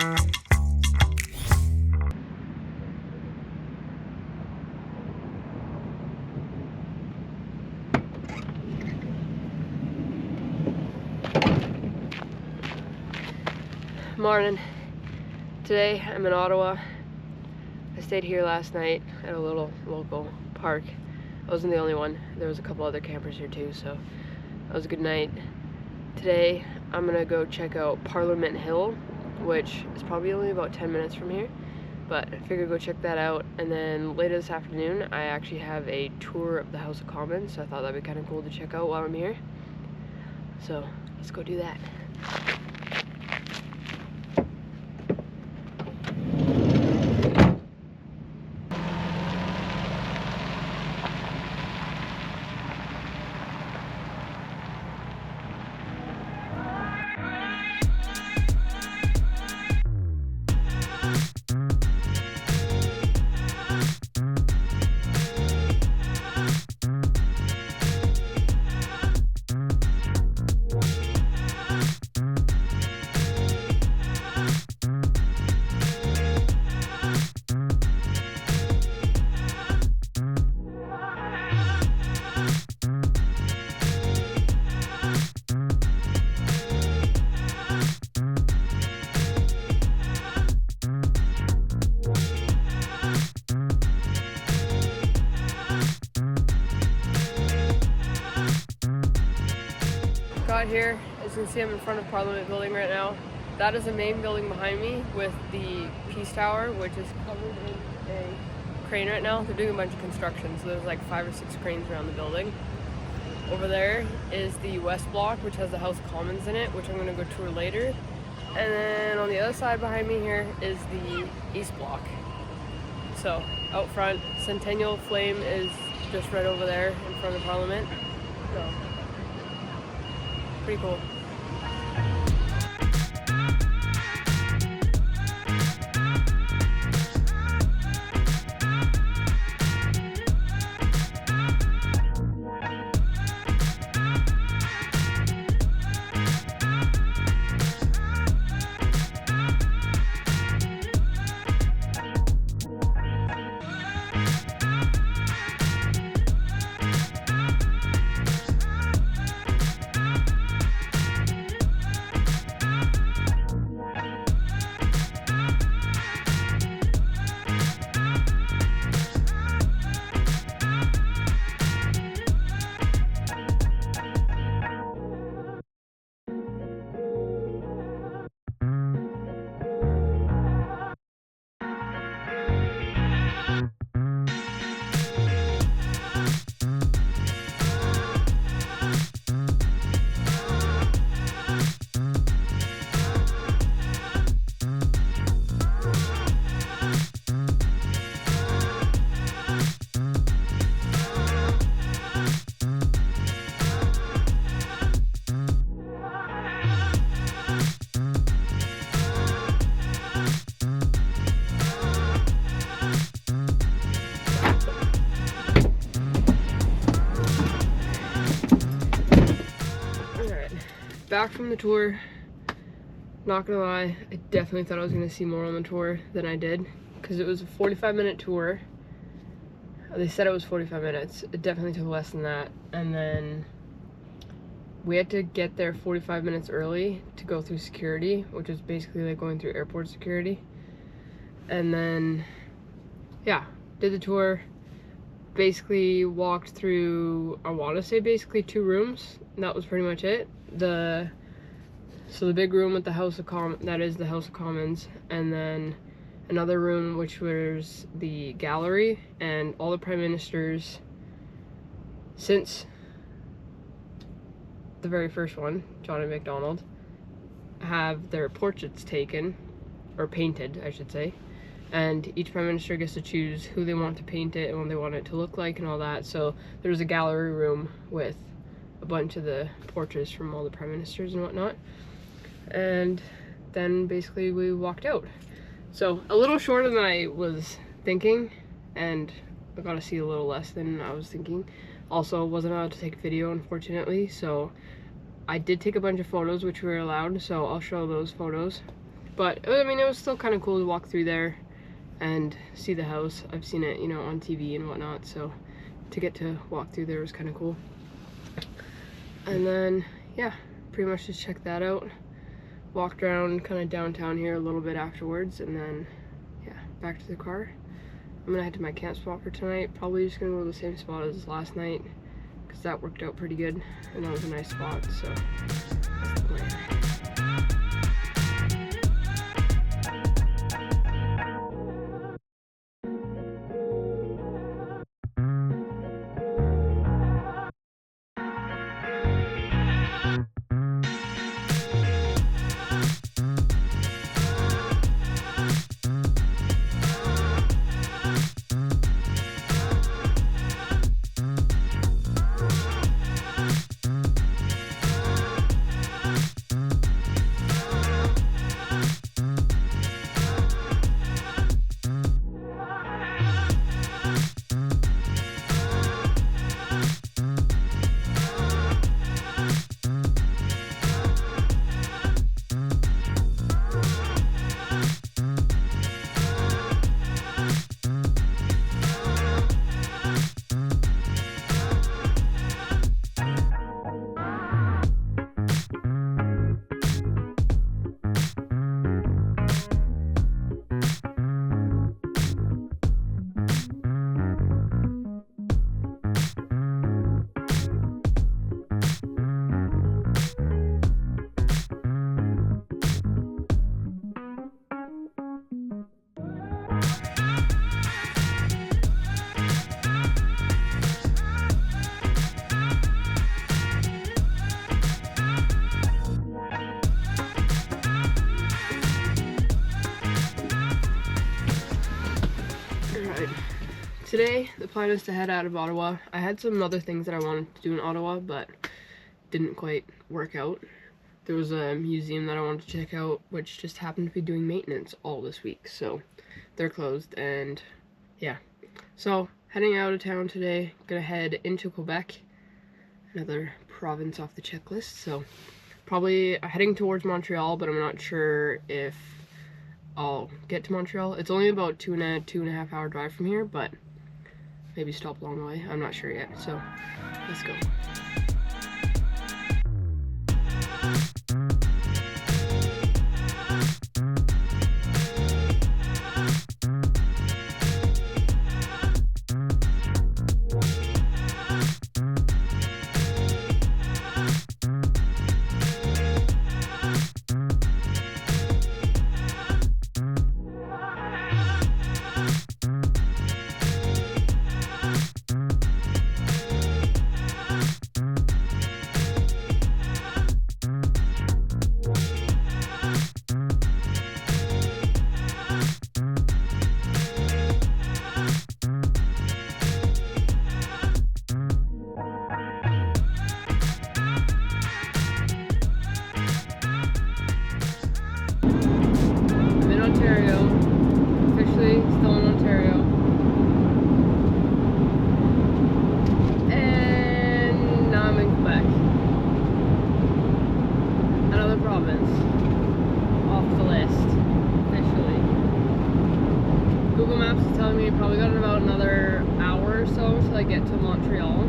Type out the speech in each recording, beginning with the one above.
Morning. Today I'm in Ottawa. I stayed here last night at a little local park. I wasn't the only one. There was a couple other campers here too, so that was a good night. Today I'm gonna go check out Parliament Hill, which is probably only about 10 minutes from here, but I figured go check that out. And then later this afternoon I actually have a tour of the House of Commons, so I thought that'd be kind of cool to check out while I'm here. So let's go do that. Got here, as you can see I'm in front of Parliament Building right now. That is the main building behind me with the Peace Tower, which is covered in a crane right now. They're doing a bunch of construction, so there's like 5 or 6 cranes around the building. Over there is the West Block, which has the House of Commons in it, which I'm going to go tour later. And then on the other side behind me here is the East Block. So out front, Centennial Flame is just right over there in front of Parliament. So pretty cool. Back from the tour. Not gonna lie, I definitely thought I was gonna see more on the tour than I did, because it was a 45-minute tour. They said it was 45 minutes. It definitely took less than that. And then we had to get there 45 minutes early to go through security, which is basically like going through airport security. And then, yeah, did the tour. Basically walked through, I want to say basically 2 rooms. And that was pretty much it. So the big room with the House of Commons, that is the House of Commons, and then another room which was the gallery, and all the prime ministers since the very first one, John and MacDonald, have their portraits taken, or painted I should say, and each prime minister gets to choose who they want to paint it and what they want it to look like and all that. So there's a gallery room with a bunch of the portraits from all the prime ministers and whatnot. And then basically we walked out. So a little shorter than I was thinking, and I got to see a little less than I was thinking. Also wasn't allowed to take video, unfortunately, so I did take a bunch of photos which we were allowed, so I'll show those photos. But I mean, it was still kind of cool to walk through there and see the house. I've seen it, you know, on TV and whatnot, so to get to walk through there was kind of cool. And then, yeah, pretty much just checked that out. Walked around kind of downtown here a little bit afterwards, and then, yeah, back to the car. I'm gonna head to my camp spot for tonight. Probably just gonna go to the same spot as last night, because that worked out pretty good, and that was a nice spot, so that's the plan. Today, the plan is to head out of Ottawa. I had some other things that I wanted to do in Ottawa, but didn't quite work out. There was a museum that I wanted to check out, which just happened to be doing maintenance all this week, so they're closed, and yeah. So, heading out of town today, gonna head into Quebec, another province off the checklist, so probably heading towards Montreal, but I'm not sure if I'll get to Montreal. It's only about two and a half hour drive from here, but maybe stop along the way. I'm not sure yet, so let's go. Officially still in Ontario, and now I'm in Quebec, another province off the list officially. Google Maps is telling me I probably got about another hour or so until I get to Montreal.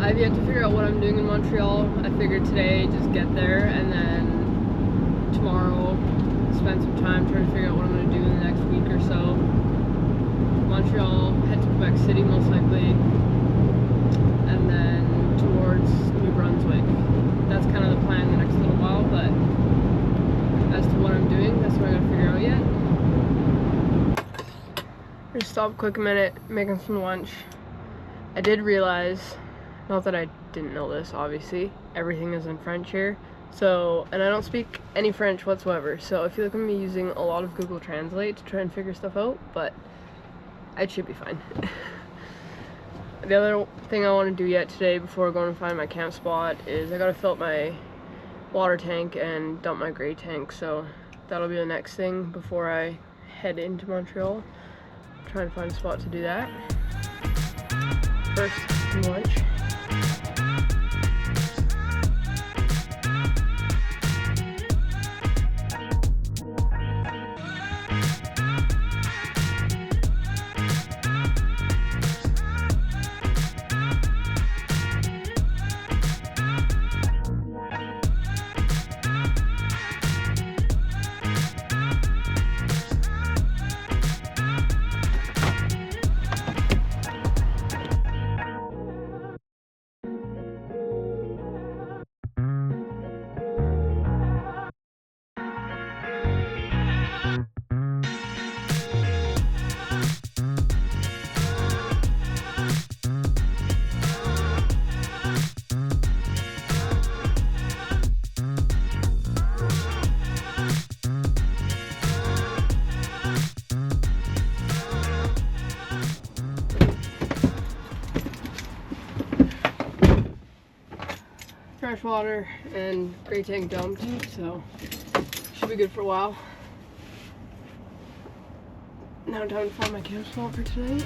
I've yet to figure out what I'm doing in Montreal. I figured today just get there and then tomorrow spend some time trying to figure out what I'm going to do in the next week or so. Montreal, head to Quebec City most likely, and then towards New Brunswick. That's kind of the plan the next little while, but as to what I'm doing, that's what I gotta figure out yet. Just stop quick a minute, making some lunch. I did realize, not that I didn't know this obviously, everything is in French here. So, and I don't speak any French whatsoever, so I feel like I'm going to be using a lot of Google Translate to try and figure stuff out, but it should be fine. The other thing I want to do yet today before going to find my camp spot is I got to fill up my water tank and dump my gray tank, so that'll be the next thing before I head into Montreal. I'm trying to find a spot to do that. First, some lunch. water and gray tank dumped, so should be good for a while. Now time to find my camp spot for tonight.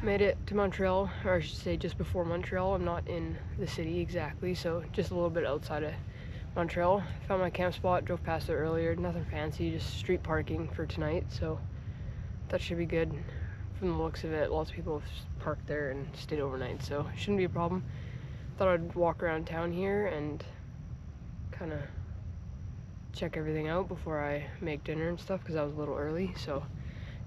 Made it to Montreal, or I should say just before Montreal. I'm not in the city exactly, so just a little bit outside of Montreal. Found my camp spot, drove past it earlier. Nothing fancy, just street parking for tonight, so that should be good from the looks of it. Lots of people have parked there and stayed overnight, so it shouldn't be a problem. Thought I'd walk around town here and kind of check everything out before I make dinner and stuff, because I was a little early, so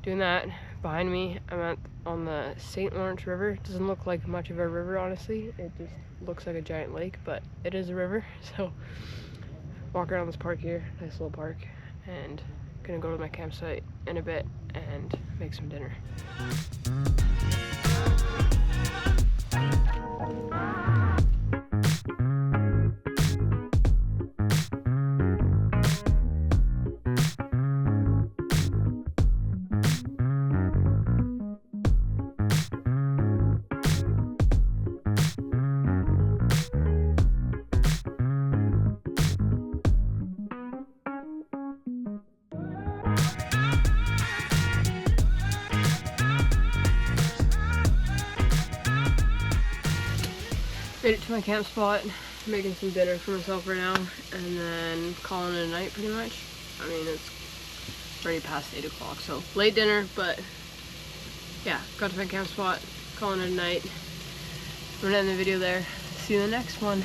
doing that. Behind me, I'm on the St. Lawrence River. It doesn't look like much of a river, honestly. It just looks like a giant lake, but it is a river. So walk around this park here, nice little park, and gonna go to my campsite in a bit and make some dinner. Made it to my camp spot, making some dinner for myself right now, and then calling it a night pretty much. I mean, it's already past 8 o'clock, so late dinner, but yeah, got to my camp spot, calling it a night. I'm gonna end the video there. See you in the next one.